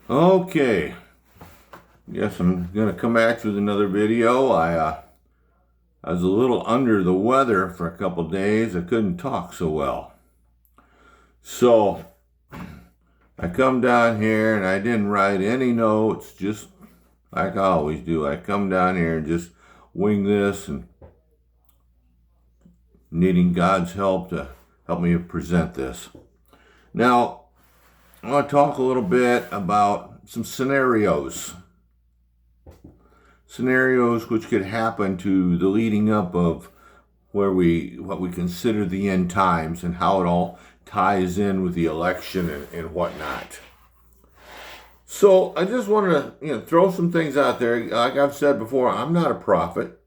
Okay, yes, I'm gonna come at you with another video. I was a little under the weather for a couple days. I couldn't talk so well, so I come down here and I didn't write any notes, just like I always do. I come down here and just wing this, and needing God's help to help me present this. Now, I want to talk a little bit about some scenarios which could happen to the leading up of what we consider the end times, and how it all ties in with the election and whatnot. So I just want to throw some things out there. Like I've said before, I'm not a prophet.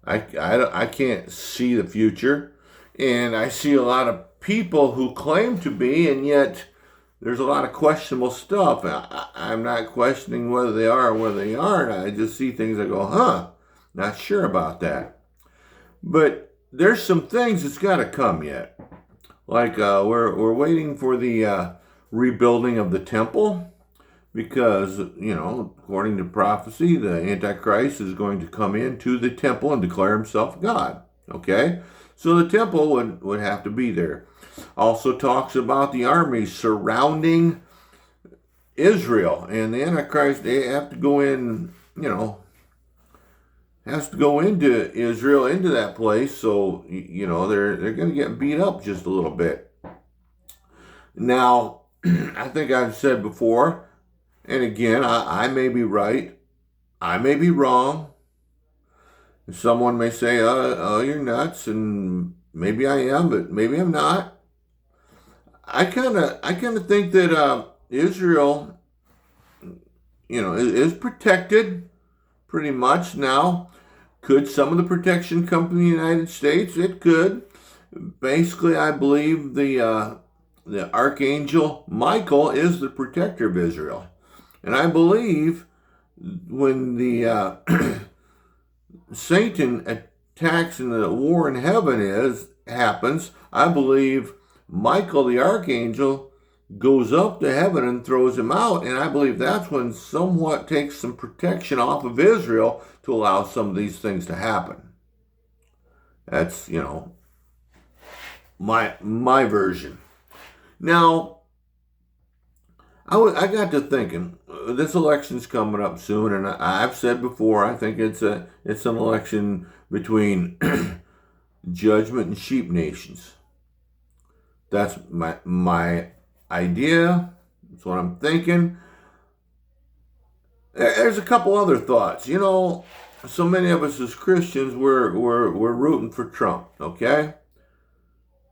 I can't see the future, and I see a lot of people who claim to be, and yet there's a lot of questionable stuff. I'm not questioning whether they are or whether they aren't. I just see things. I go, not sure about that. But there's some things that's got to come yet. Like we're waiting for the rebuilding of the temple, because according to prophecy, the Antichrist is going to come into the temple and declare himself God. Okay, so the temple would have to be there. Also talks about the army surrounding Israel, and the Antichrist, they have to go in, has to go into Israel, into that place. So they're going to get beat up just a little bit. Now, I think I've said before, and again, I may be right, I may be wrong. Someone may say, "Oh, you're nuts," and maybe I am, but maybe I'm not. I kind of think that Israel, is protected pretty much now. Could some of the protection come from the United States? It could. Basically, I believe the archangel Michael is the protector of Israel, and I believe when the Satan attacks and the war in heaven happens, I believe Michael the archangel goes up to heaven and throws him out, and I believe that's when somewhat takes some protection off of Israel to allow some of these things to happen. That's my version. Now, I got to thinking, this election's coming up soon, and I've said before, I think it's an election between judgment and sheep nations. That's my idea. That's what I'm thinking. There's a couple other thoughts. So many of us as Christians, we're rooting for Trump. Okay.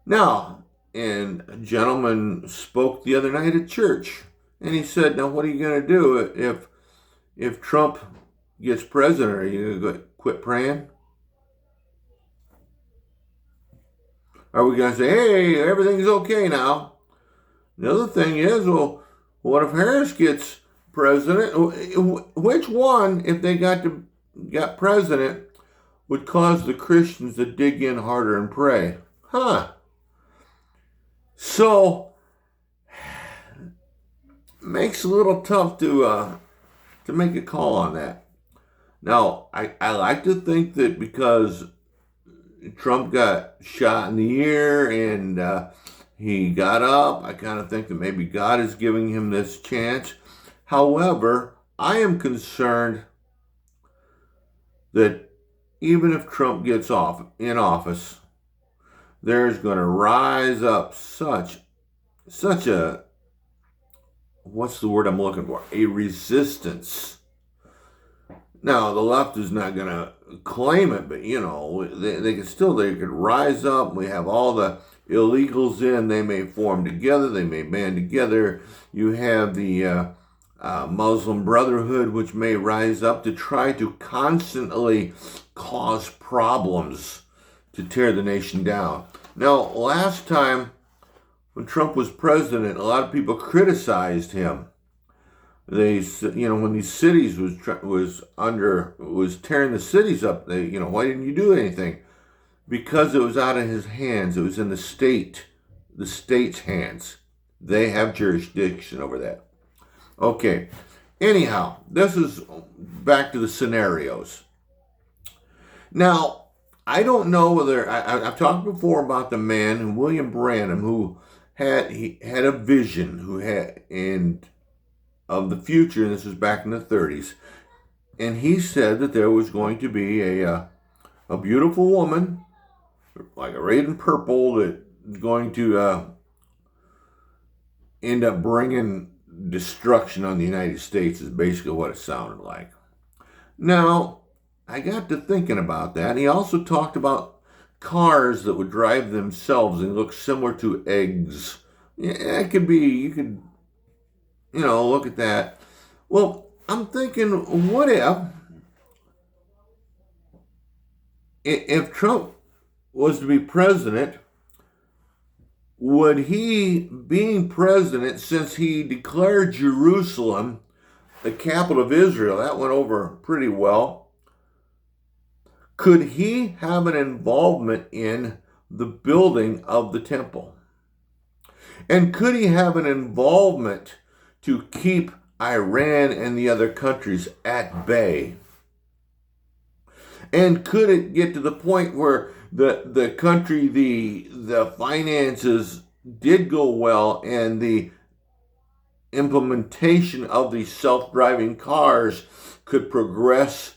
Now, and a gentleman spoke the other night at church, and he said, "Now, what are you going to do if Trump gets president? Are you going to quit praying? Are we going to say, hey, everything's okay now?" The other thing is, well, what if Harris gets president? Which one, if they got president, would cause the Christians to dig in harder and pray? So, makes it a little tough to make a call on that. Now, I like to think that because Trump got shot in the ear and he got up, I kind of think that maybe God is giving him this chance. However, I am concerned that even if Trump gets in office, there's going to rise up such a, what's the word I'm looking for? A resistance. Now, the left is not going to claim it, but they could rise up. We have all the illegals in. They may form together. They may band together. You have the Muslim Brotherhood, which may rise up to try to constantly cause problems to tear the nation down. Now, last time when Trump was president, a lot of people criticized him. They, when these cities was tearing the cities up, why didn't you do anything? Because it was out of his hands. It was in the state's hands. They have jurisdiction over that. Okay. Anyhow, this is back to the scenarios. Now, I don't know whether I've talked before about the man William Branham who had a vision who had and of the future, and this was back in the 30s, and he said that there was going to be a beautiful woman, like arrayed in purple, that is going to end up bringing destruction on the United States. Is basically what it sounded like. Now, I got to thinking about that. And he also talked about cars that would drive themselves and look similar to eggs. Yeah, it could be, you could, look at that. Well, I'm thinking, what if Trump was to be president, would he, being president, since he declared Jerusalem the capital of Israel, that went over pretty well, could he have an involvement in the building of the temple? And could he have an involvement to keep Iran and the other countries at bay? And could it get to the point where the country, the finances did go well, and the implementation of these self-driving cars could progress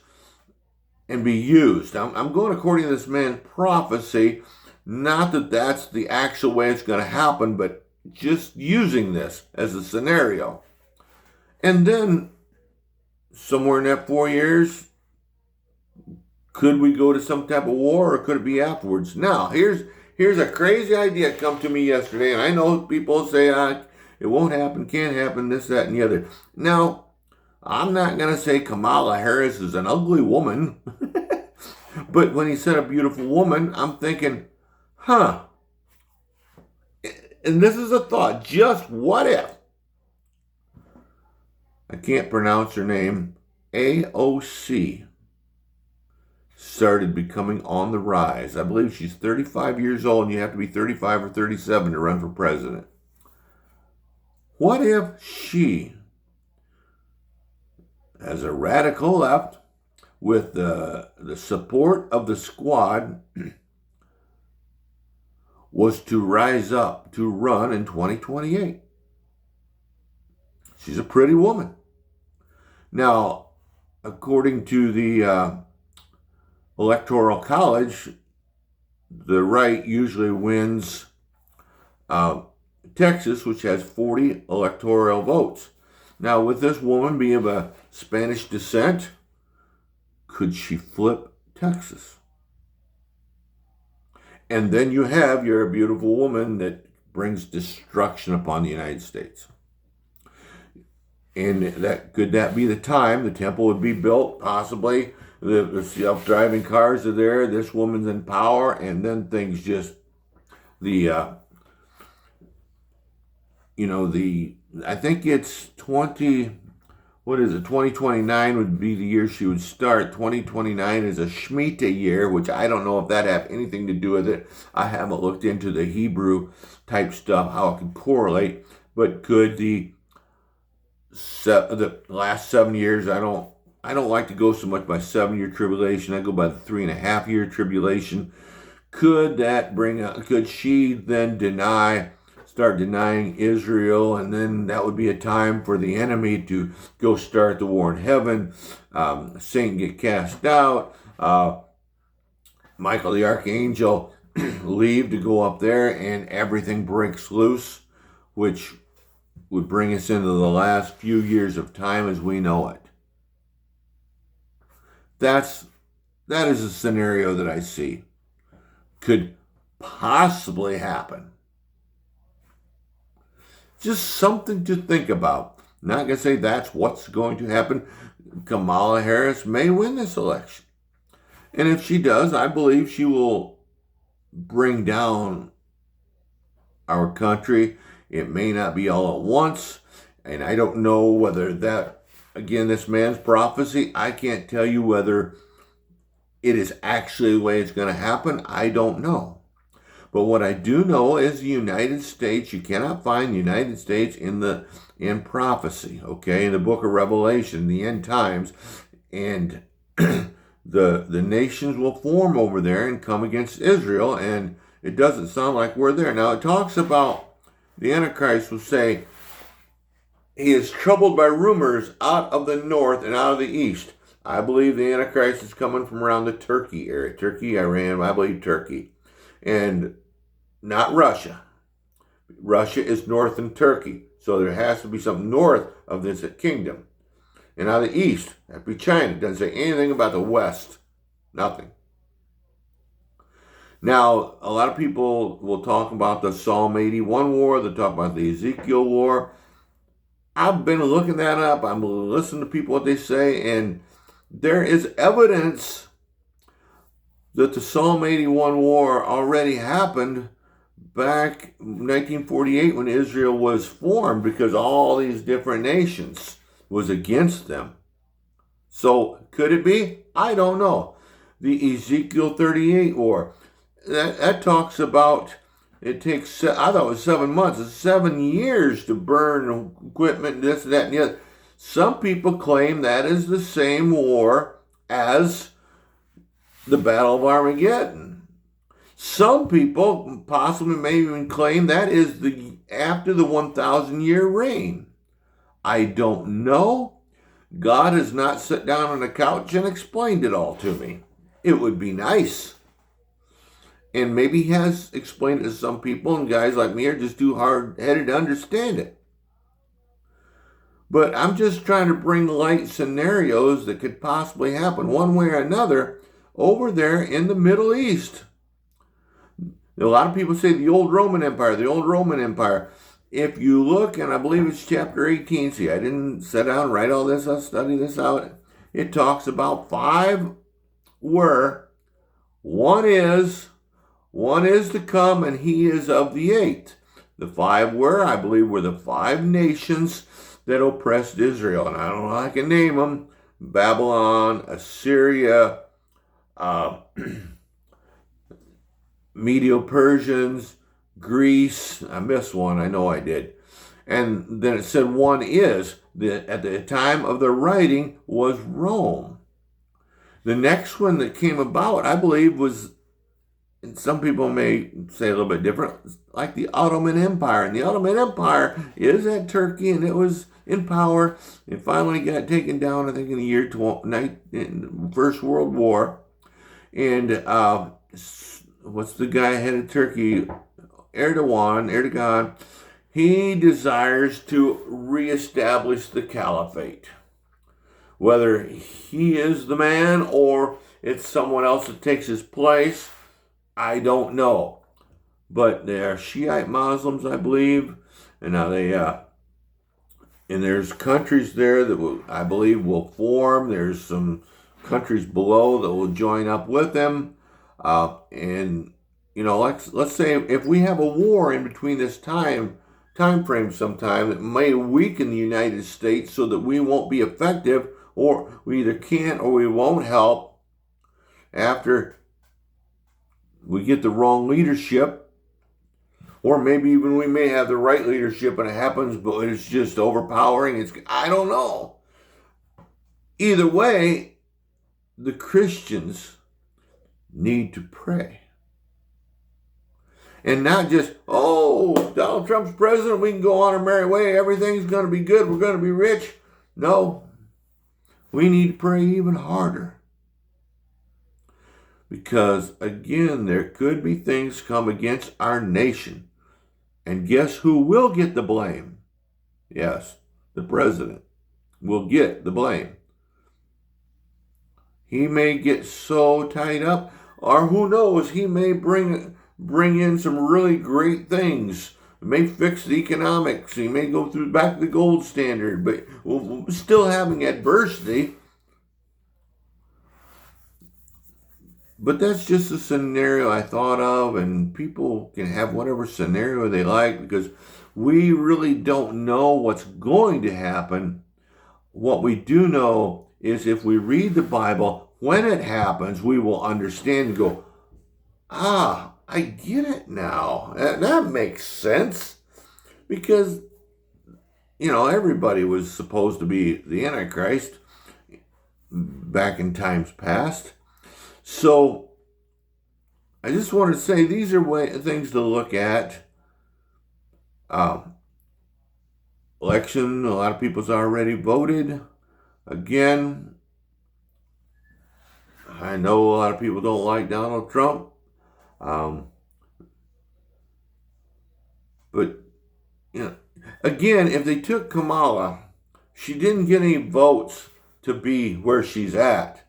and be used? I'm going according to this man's prophecy, not that that's the actual way it's going to happen, but just using this as a scenario. And then somewhere in that 4 years, could we go to some type of war, or could it be afterwards? Now, here's a crazy idea come to me yesterday, and I know people say it won't happen, can't happen, this, that, and the other. Now, I'm not going to say Kamala Harris is an ugly woman, but when he said a beautiful woman, I'm thinking, and this is a thought, just what if, I can't pronounce her name, AOC, started becoming on the rise. I believe she's 35 years old, and you have to be 35 or 37 to run for president. What if she, as a radical left, with the support of the squad, was to rise up to run in 2028? She's a pretty woman. Now, according to the Electoral College, the right usually wins Texas, which has 40 electoral votes. Now, with this woman being of a Spanish descent, could she flip Texas? And then you have your beautiful woman that brings destruction upon the United States. And could that be the time the temple would be built? Possibly. The self-driving cars are there. This woman's in power, and then things just I think it's 2029 would be the year she would start. 2029 is a Shemitah year, which I don't know if that have anything to do with it. I haven't looked into the Hebrew type stuff, how it can correlate. But could the last 7 years, I don't like to go so much by 7-year tribulation. I go by the 3.5-year tribulation. Could that could she then start denying Israel, and then that would be a time for the enemy to go start the war in heaven, Satan get cast out, Michael the Archangel leave to go up there, and everything breaks loose, which would bring us into the last few years of time as we know it. That is a scenario that I see could possibly happen. Just something to think about. Not going to say that's what's going to happen. Kamala Harris may win this election. And if she does, I believe she will bring down our country. It may not be all at once. And I don't know whether that, again, this man's prophecy, I can't tell you whether it is actually the way it's going to happen. I don't know. But what I do know is the United States, you cannot find the United States in prophecy, okay, in the book of Revelation, the end times, and the nations will form over there and come against Israel, and it doesn't sound like we're there. Now it talks about the Antichrist will say he is troubled by rumors out of the north and out of the east. I believe the Antichrist is coming from around the Turkey area. Turkey, Iran, I believe Turkey. And not Russia. Russia is north in Turkey. So there has to be something north of this kingdom. And out of the east, that'd be China. It doesn't say anything about the west. Nothing. Now, a lot of people will talk about the Psalm 81 war. They'll talk about the Ezekiel war. I've been looking that up. I'm listening to people, what they say, and there is evidence that the Psalm 81 war already happened back in 1948 when Israel was formed, because all these different nations was against them. So could it be? I don't know. The Ezekiel 38 war, that talks about, it takes, I thought it was 7 months. It's 7 years to burn equipment, this, that, and the other. Some people claim that is the same war as the Battle of Armageddon. Some people possibly may even claim that is after the 1,000-year reign. I don't know. God has not sat down on a couch and explained it all to me. It would be nice. And maybe he has explained it to some people, and guys like me are just too hard-headed to understand it. But I'm just trying to bring light scenarios that could possibly happen one way or another over there in the Middle East. A lot of people say the old Roman Empire, the old Roman Empire. If you look, and I believe it's chapter 18, see, I didn't sit down and write all this, I'll study this out. It talks about 5 were, one is to come, and he is of the 8. The 5 were, I believe, were the 5 nations that oppressed Israel. And I don't know how I can name them. Babylon, Assyria, Medo-Persians, Greece. I missed one. I know I did. And then it said one is, at the time of the writing, was Rome. The next one that came about, I believe, was, and some people may say a little bit different, like the Ottoman Empire. And the Ottoman Empire is at Turkey, and it was in power. It finally got taken down, I think, in the year First World War. And what's the guy head of Turkey? Erdogan. He desires to reestablish the caliphate. Whether he is the man or it's someone else that takes his place, I don't know. But they are Shiite Muslims, I believe. And now and there's countries there that I believe will form. There's some countries below that will join up with them. And, let's say if we have a war in between this time frame sometime that may weaken the United States so that we won't be effective, or we either can't or we won't help after we get the wrong leadership, or maybe even we may have the right leadership and it happens, but it's just overpowering. I don't know. Either way, the Christians need to pray. And not just, Donald Trump's president, we can go on our merry way, everything's going to be good, we're going to be rich. No. We need to pray even harder. Because, again, there could be things come against our nation. And guess who will get the blame? Yes, the president will get the blame. He may get so tied up, or who knows, he may bring in some really great things. He may fix the economics. He may go back to the gold standard, but we're still having adversity. But that's just a scenario I thought of, and people can have whatever scenario they like because we really don't know what's going to happen. What we do know is if we read the Bible, when it happens, we will understand and go, I get it now. That makes sense because, everybody was supposed to be the Antichrist back in times past. So I just want to say these are things to look at. Election, a lot of people's already voted. Again, I know a lot of people don't like Donald Trump. But, again, if they took Kamala, she didn't get any votes to be where she's at.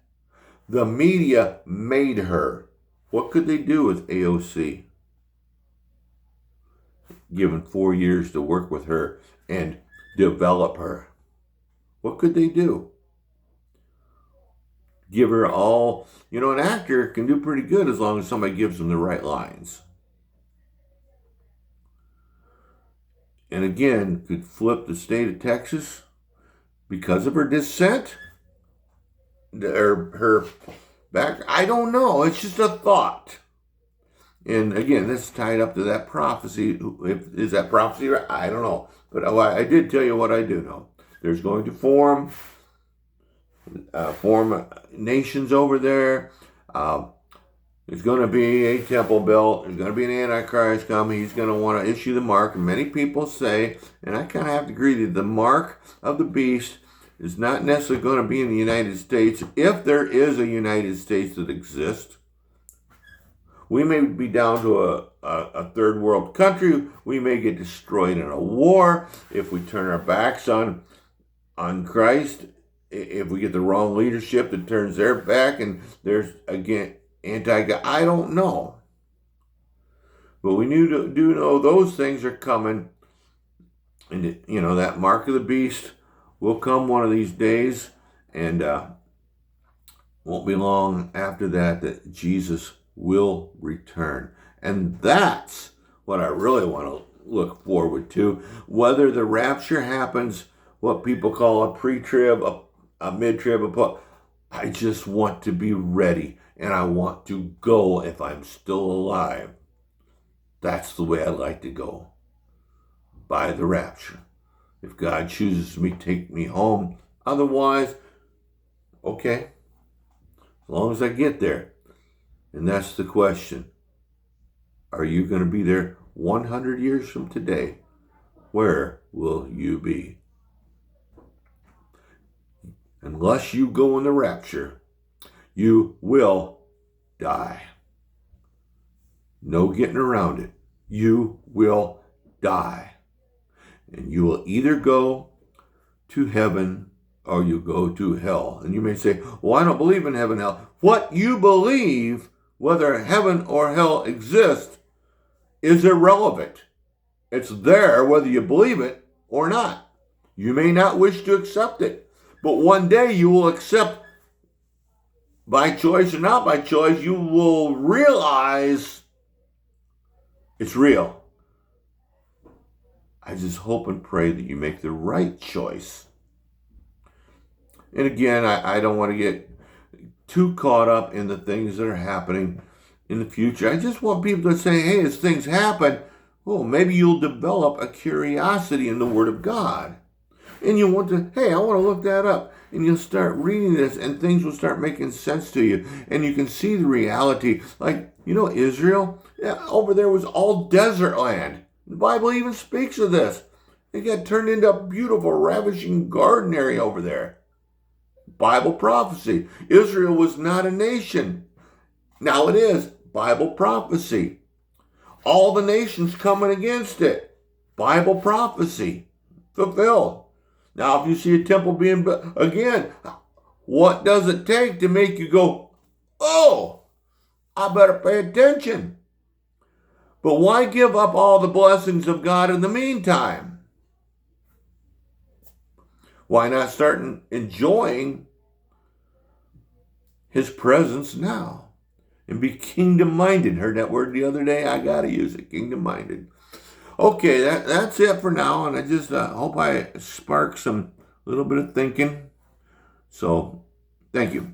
The media made her. What could they do with AOC? Given 4 years to work with her and develop her. What could they do? Give her all, an actor can do pretty good as long as somebody gives them the right lines. And again, could flip the state of Texas because of her dissent? Or her back? I don't know. It's just a thought. And again, this is tied up to that prophecy. Is that prophecy right? I don't know. But I did tell you what I do know. There's going to form nations over there. There's going to be a temple built. There's going to be an Antichrist coming. He's going to want to issue the mark. And many people say, and I kind of have to agree, that the mark of the beast is not necessarily going to be in the United States. If there is a United States that exists, we may be down to a third world country. We may get destroyed in a war if we turn our backs on Christ. If we get the wrong leadership that turns their back and there's, again, anti-God. I don't know. But we do know those things are coming. And, that mark of the beast will come one of these days. And won't be long after that Jesus will return. And that's what I really want to look forward to. Whether the rapture happens, what people call a pre-trib, a mid-trib, I just want to be ready. And I want to go if I'm still alive. That's the way I like to go. By the rapture. If God chooses me, take me home. Otherwise, okay. As long as I get there. And that's the question. Are you going to be there 100 years from today? Where will you be? Unless you go in the rapture, you will die. No getting around it. You will die. And you will either go to heaven or you go to hell. And you may say, well, I don't believe in heaven and hell. What you believe, whether heaven or hell exists, is irrelevant. It's there whether you believe it or not. You may not wish to accept it. But one day you will accept, by choice or not by choice, you will realize it's real. I just hope and pray that you make the right choice. And again, I don't want to get too caught up in the things that are happening in the future. I just want people to say, hey, as things happen, well, maybe you'll develop a curiosity in the Word of God. And you want to, hey, I want to look that up. And you'll start reading this and things will start making sense to you. And you can see the reality. Like, Israel, over there was all desert land. The Bible even speaks of this. It got turned into a beautiful, ravishing garden area over there. Bible prophecy. Israel was not a nation. Now it is. Bible prophecy. All the nations coming against it. Bible prophecy. Fulfilled. Now, if you see a temple being built, again, what does it take to make you go, oh, I better pay attention? But why give up all the blessings of God in the meantime? Why not start enjoying His presence now? And be kingdom-minded. Heard that word the other day? I got to use it, kingdom-minded. Okay, that's it for now, and I just hope I spark some little bit of thinking. So, thank you.